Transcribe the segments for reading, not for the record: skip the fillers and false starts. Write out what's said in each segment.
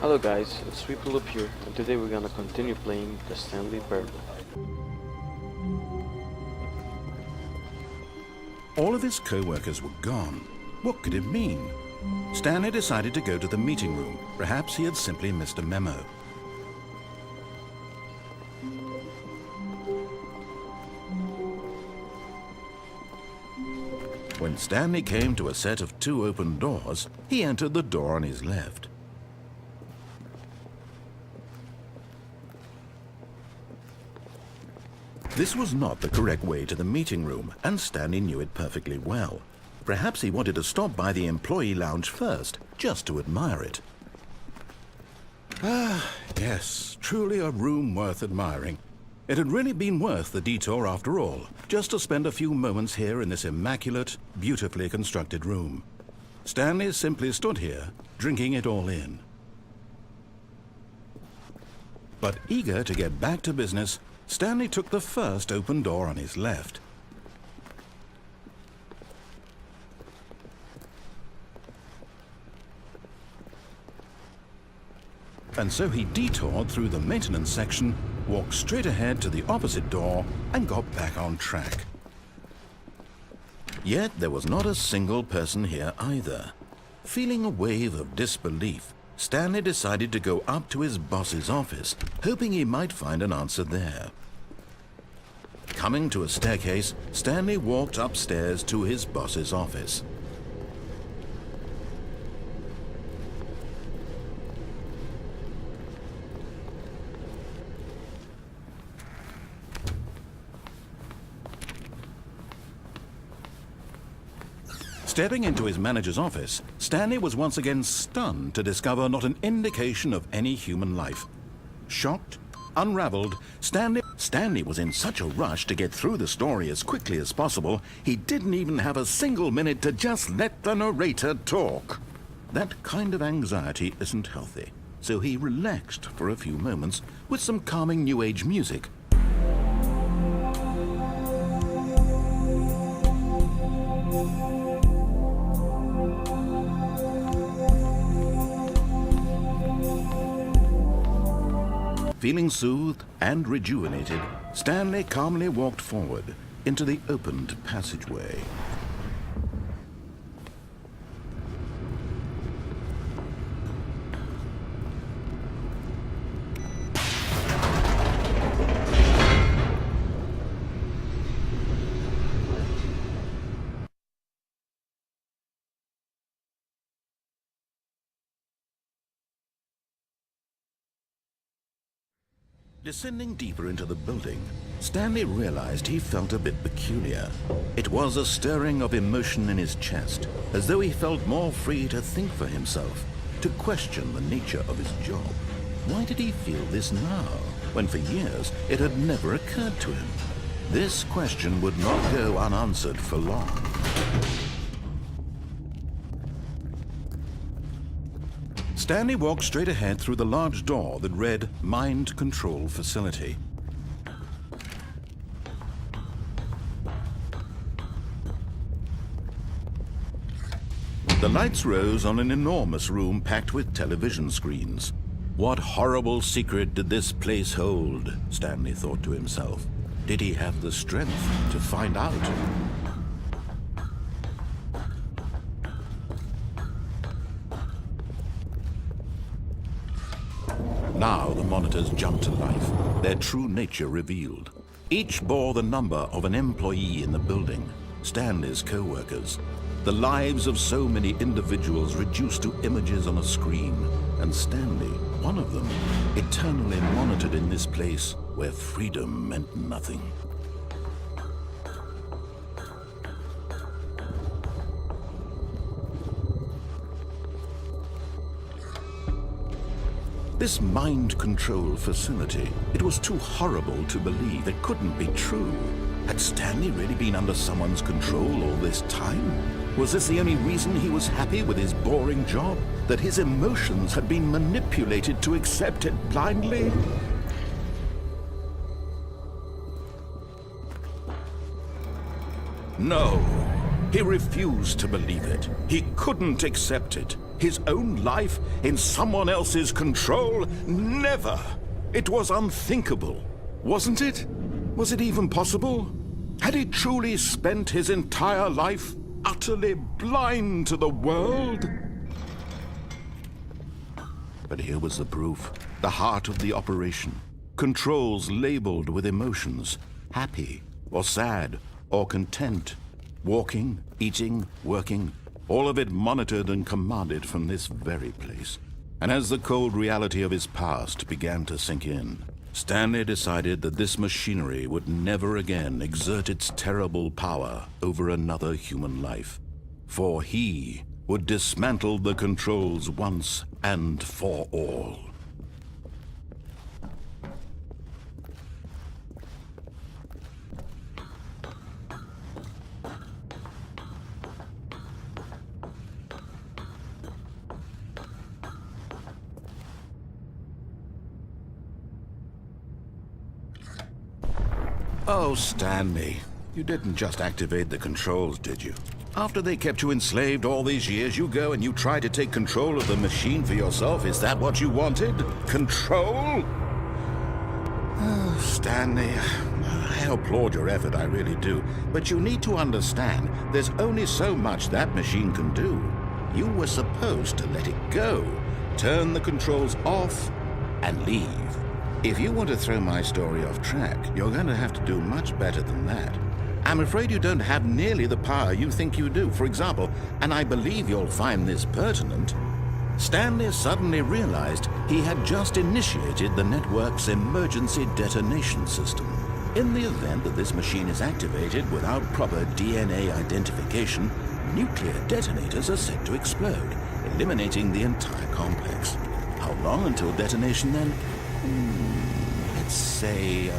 Hello guys, it's Sweeple up here, and today we're gonna continue playing the Stanley Parable. All of his co-workers were gone. What could it mean? Stanley decided to go to the meeting room. Perhaps he had simply missed a memo. When Stanley came to a set of 2 open doors, he entered the door on his left. This was not the correct way to the meeting room, and Stanley knew it perfectly well. Perhaps he wanted to stop by the employee lounge first, just to admire it. Ah, yes, truly a room worth admiring. It had really been worth the detour after all, just to spend a few moments here in this immaculate, beautifully constructed room. Stanley simply stood here, drinking it all in. But eager to get back to business, Stanley took the first open door on his left. And so he detoured through the maintenance section, walked straight ahead to the opposite door, and got back on track. Yet there was not a single person here either. Feeling a wave of disbelief, Stanley decided to go up to his boss's office, hoping he might find an answer there. Coming to a staircase, Stanley walked upstairs to his boss's office. Stepping into his manager's office, Stanley was once again stunned to discover not an indication of any human life. Shocked, unraveled, Stanley was in such a rush to get through the story as quickly as possible, he didn't even have a single minute to just let the narrator talk. That kind of anxiety isn't healthy, so he relaxed for a few moments with some calming New Age music. Feeling soothed and rejuvenated, Stanley calmly walked forward into the opened passageway. Descending deeper into the building, Stanley realized he felt a bit peculiar. It was a stirring of emotion in his chest, as though he felt more free to think for himself, to question the nature of his job. Why did he feel this now, when for years it had never occurred to him? This question would not go unanswered for long. Stanley walked straight ahead through the large door that read Mind Control Facility. The lights rose on an enormous room packed with television screens. What horrible secret did this place hold? Stanley thought to himself. Did he have the strength to find out? Now the monitors jumped to life, their true nature revealed. Each bore the number of an employee in the building, Stanley's co-workers. The lives of so many individuals reduced to images on a screen, and Stanley, one of them, eternally monitored in this place where freedom meant nothing. This mind control facility, it was too horrible to believe. It couldn't be true. Had Stanley really been under someone's control all this time? Was this the only reason he was happy with his boring job? That his emotions had been manipulated to accept it blindly? No. He refused to believe it. He couldn't accept it. His own life in someone else's control? Never! It was unthinkable, wasn't it? Was it even possible? Had he truly spent his entire life utterly blind to the world? But here was the proof, the heart of the operation. Controls labeled with emotions, happy or sad or content. Walking, eating, working, all of it monitored and commanded from this very place. And as the cold reality of his past began to sink in, Stanley decided that this machinery would never again exert its terrible power over another human life. For he would dismantle the controls once and for all. Oh, Stanley, you didn't just activate the controls, did you? After they kept you enslaved all these years, you go and you try to take control of the machine for yourself. Is that what you wanted? Control? Oh, Stanley, I applaud your effort, I really do. But you need to understand, there's only so much that machine can do. You were supposed to let it go, turn the controls off, and leave. If you want to throw my story off track, you're going to have to do much better than that. I'm afraid you don't have nearly the power you think you do. For example, and I believe you'll find this pertinent, Stanley suddenly realized he had just initiated the network's emergency detonation system. In the event that this machine is activated without proper DNA identification, nuclear detonators are set to explode, eliminating the entire complex. How long until detonation then? Let's say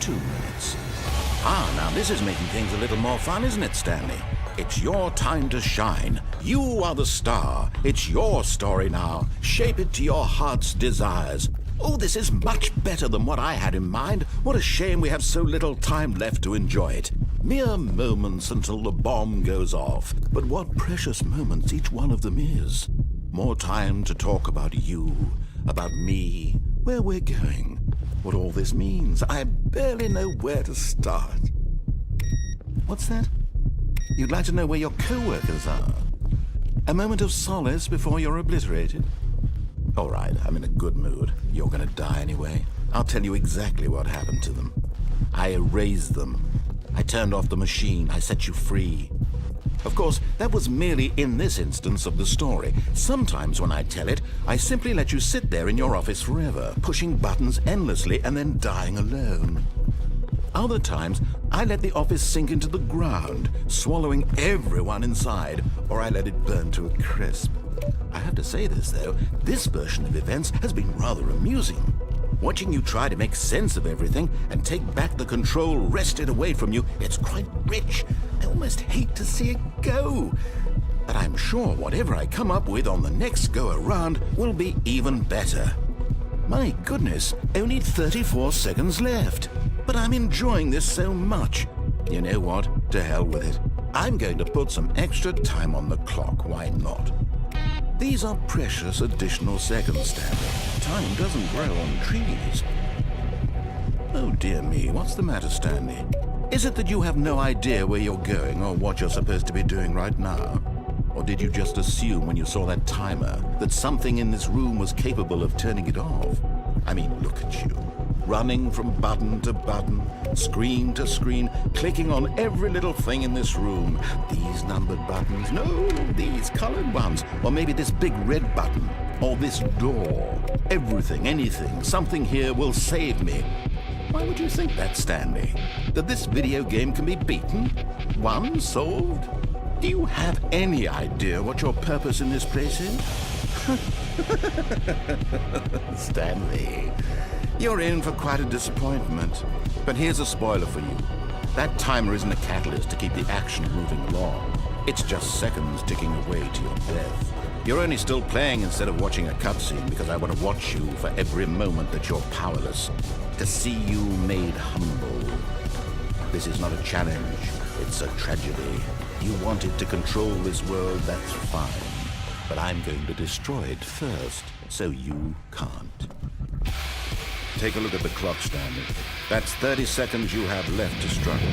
2 minutes. Now this is making things a little more fun, isn't it, Stanley? It's your time to shine. You are the star. It's your story now. Shape it to your heart's desires. Oh, this is much better than what I had in mind. What a shame we have so little time left to enjoy it. Mere moments until the bomb goes off. But what precious moments each one of them is. More time to talk about you, about me, where we're going, what all this means. I barely know where to start. What's that? You'd like to know where your co-workers are? A moment of solace before you're obliterated? All right, I'm in a good mood. You're gonna die anyway. I'll tell you exactly what happened to them. I erased them. I turned off the machine. I set you free. Of course, that was merely in this instance of the story. Sometimes when I tell it, I simply let you sit there in your office forever, pushing buttons endlessly and then dying alone. Other times, I let the office sink into the ground, swallowing everyone inside, or I let it burn to a crisp. I have to say this, though, this version of events has been rather amusing. Watching you try to make sense of everything and take back the control wrested away from you, it's quite rich. I almost hate to see it go. But I'm sure whatever I come up with on the next go-around will be even better. My goodness, only 34 seconds left. But I'm enjoying this so much. You know what? To hell with it. I'm going to put some extra time on the clock. Why not? These are precious additional seconds, Stanley. Time doesn't grow on trees. Oh dear me, what's the matter, Stanley? Is it that you have no idea where you're going or what you're supposed to be doing right now? Or did you just assume when you saw that timer that something in this room was capable of turning it off? I mean, look at you. Running from button to button, screen to screen, clicking on every little thing in this room. These numbered buttons, no, these colored ones. Or maybe this big red button, or this door. Everything, anything, something here will save me. Why would you think that, Stanley? That this video game can be beaten? Won? Solved? Do you have any idea what your purpose in this place is? Stanley, you're in for quite a disappointment. But here's a spoiler for you. That timer isn't a catalyst to keep the action moving along. It's just seconds ticking away to your death. You're only still playing instead of watching a cutscene because I want to watch you for every moment that you're powerless. To see you made humble. This is not a challenge, it's a tragedy. You wanted to control this world, that's fine. But I'm going to destroy it first, so you can't. Take a look at the clock, Stanley. That's 30 seconds you have left to struggle.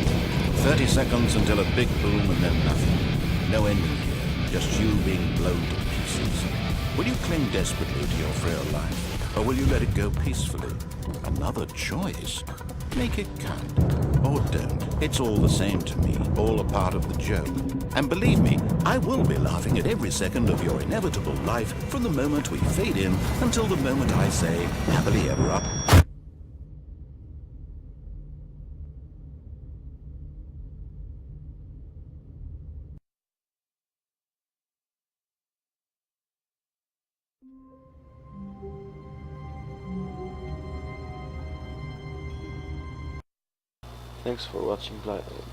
30 seconds until a big boom and then nothing. No ending here, just you being blown to pieces. Will you cling desperately to your frail life, or will you let it go peacefully? Another choice. Make it count. Or don't. It's all the same to me, all a part of the joke. And believe me, I will be laughing at every second of your inevitable life from the moment we fade in until the moment I say, happily ever up. Thanks for watching,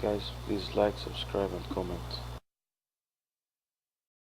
guys. Please like, subscribe and comment.